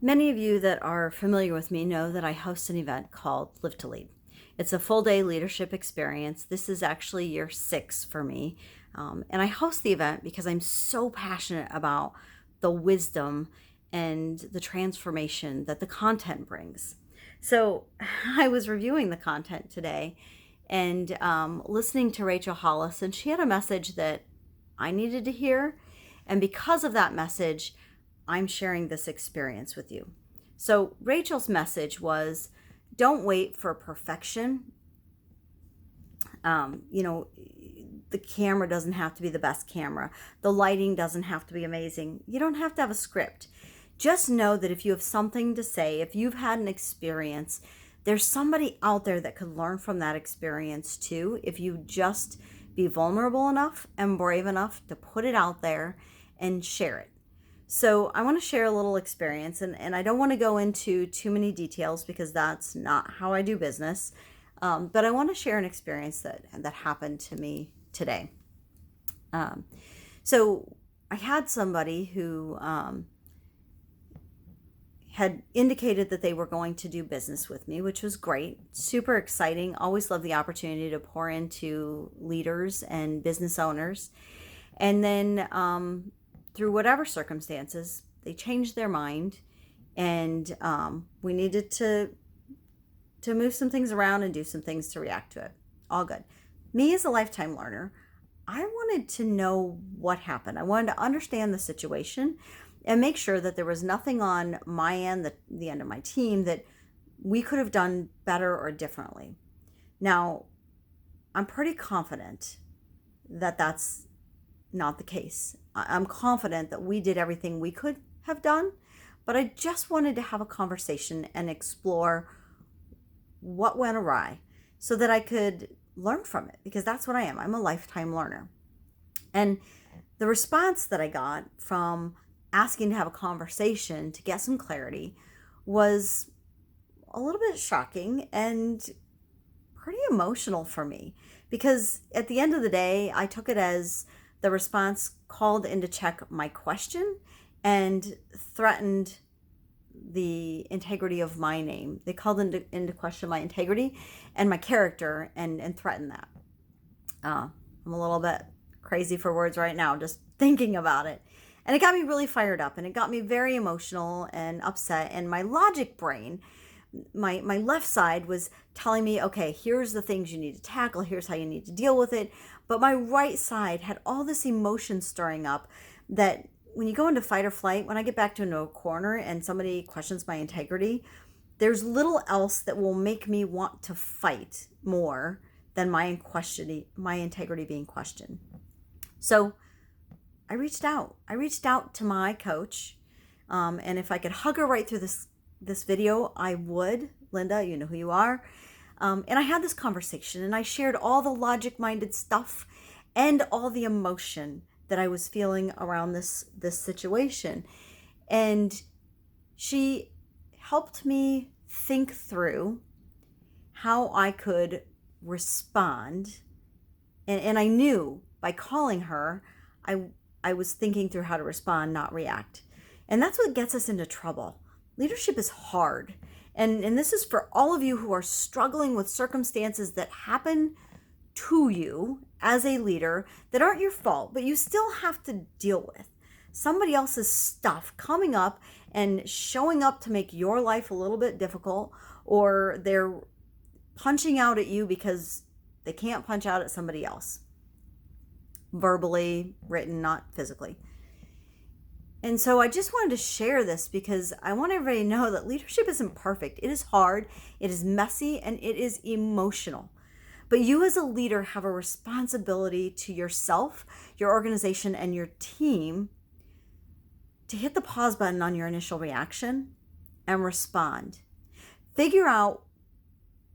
Many of you that are familiar with me know that I host an event called Live to Lead. It's a full day leadership experience. This is actually year 6 for me. And I host the event because I'm so passionate about the wisdom and the transformation that the content brings. So I was reviewing the content today and listening to Rachel Hollis, and she had a message that I needed to hear. And because of that message, I'm sharing this experience with you. So, Rachel's message was don't wait for perfection. Um, you know, the camera doesn't have to be the best camera, the lighting doesn't have to be amazing. You don't have to have a script. Just know that if you have something to say, if you've had an experience, there's somebody out there that could learn from that experience too, if you just be vulnerable enough and brave enough to put it out there and share it. So I want to share a little experience, and I don't want to go into too many details because that's not how I do business. But I want to share an experience that happened to me today. Um, so I had somebody who had indicated that they were going to do business with me, which was great, super exciting. Always love the opportunity to pour into leaders and business owners. And then through whatever circumstances, they changed their mind, and we needed to move some things around and do some things to react to it. All good. Me as a lifetime learner, I wanted to know what happened. I wanted to understand the situation and make sure that there was nothing on my end, the end of my team, that we could have done better or differently. Now, I'm pretty confident that that's not the case. I'm confident that we did everything we could have done, but I just wanted to have a conversation and explore what went awry so that I could learn from it, because that's what I am. I'm a lifetime learner. And the response that I got from asking to have a conversation to get some clarity was a little bit shocking and pretty emotional for me, because at the end of the day, I took it as the response called into check my question and threatened the integrity of my name. They called into question my integrity and my character, and threatened that. I'm a little bit crazy for words right now, just thinking about it. And it got me really fired up, and it got me very emotional and upset. And my logic brain, my left side, was telling me, okay, here's the things you need to tackle, here's how you need to deal with it. But my right side had all this emotion stirring up that when you go into fight or flight, when I get back to a corner and somebody questions my integrity, there's little else that will make me want to fight more than my integrity being questioned. So I reached out. I reached out to my coach, and if I could hug her right through this video, I would. Linda, you know who you are. And I had this conversation, and I shared all the logic-minded stuff and all the emotion that I was feeling around this situation. And she helped me think through how I could respond. And I knew by calling her, I was thinking through how to respond, not react. And that's what gets us into trouble. Leadership is hard. And this is for all of you who are struggling with circumstances that happen to you as a leader that aren't your fault, but you still have to deal with. Somebody else's stuff coming up and showing up to make your life a little bit difficult, or they're punching out at you because they can't punch out at somebody else. Verbally, written, not physically. And so I just wanted to share this because I want everybody to know that leadership isn't perfect. It is hard, it is messy, and it is emotional. But you as a leader have a responsibility to yourself, your organization, and your team to hit the pause button on your initial reaction and respond. Figure out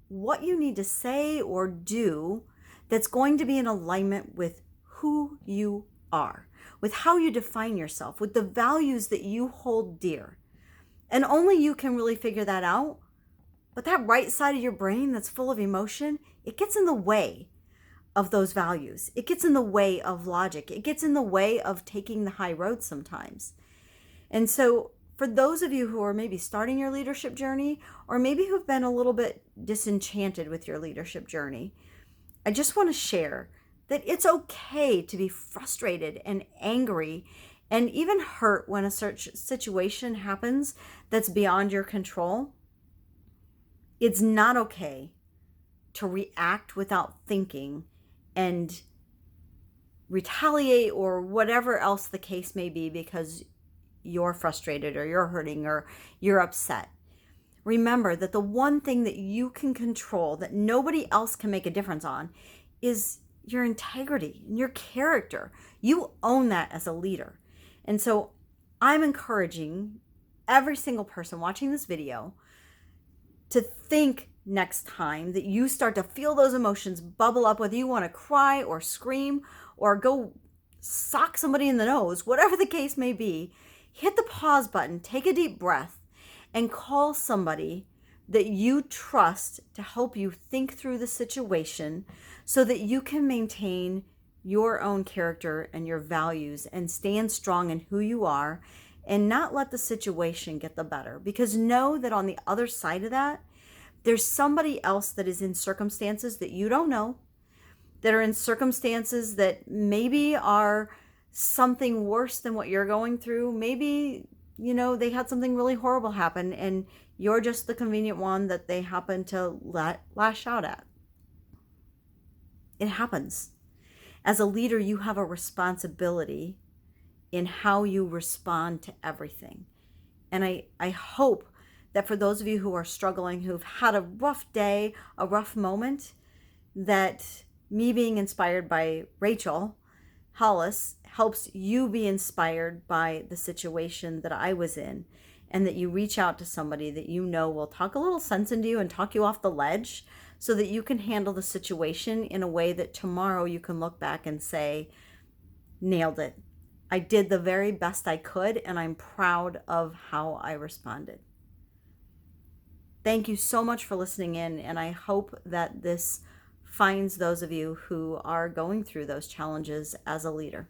what you need to say or do that's going to be in alignment with who you are, with how you define yourself, with the values that you hold dear. And only you can really figure that out. But that right side of your brain that's full of emotion, it gets in the way of those values. It gets in the way of logic. It gets in the way of taking the high road sometimes. And so for those of you who are maybe starting your leadership journey, or maybe who've been a little bit disenchanted with your leadership journey, I just want to share that it's okay to be frustrated and angry and even hurt when a search situation happens that's beyond your control. It's not okay to react without thinking and retaliate or whatever else the case may be because you're frustrated or you're hurting or you're upset. Remember that the one thing that you can control, that nobody else can make a difference on, is your integrity and your character. You own that as a leader. And so I'm encouraging every single person watching this video to think next time that you start to feel those emotions bubble up, whether you want to cry or scream or go sock somebody in the nose, whatever the case may be, hit the pause button, take a deep breath, and call somebody that you trust to help you think through the situation so that you can maintain your own character and your values and stand strong in who you are and not let the situation get the better. Because know that on the other side of that, there's somebody else that is in circumstances that you don't know, that are in circumstances that maybe are something worse than what you're going through. Maybe, they had something really horrible happen and you're just the convenient one that they happen to lash out at. It happens. As a leader, you have a responsibility in how you respond to everything. And I hope that for those of you who are struggling, who've had a rough day, a rough moment, that me being inspired by Rachel Hollis helps you be inspired by the situation that I was in, and that you reach out to somebody that you know will talk a little sense into you and talk you off the ledge so that you can handle the situation in a way that tomorrow you can look back and say, nailed it. I did the very best I could, and I'm proud of how I responded. Thank you so much for listening in, and I hope that this finds those of you who are going through those challenges as a leader.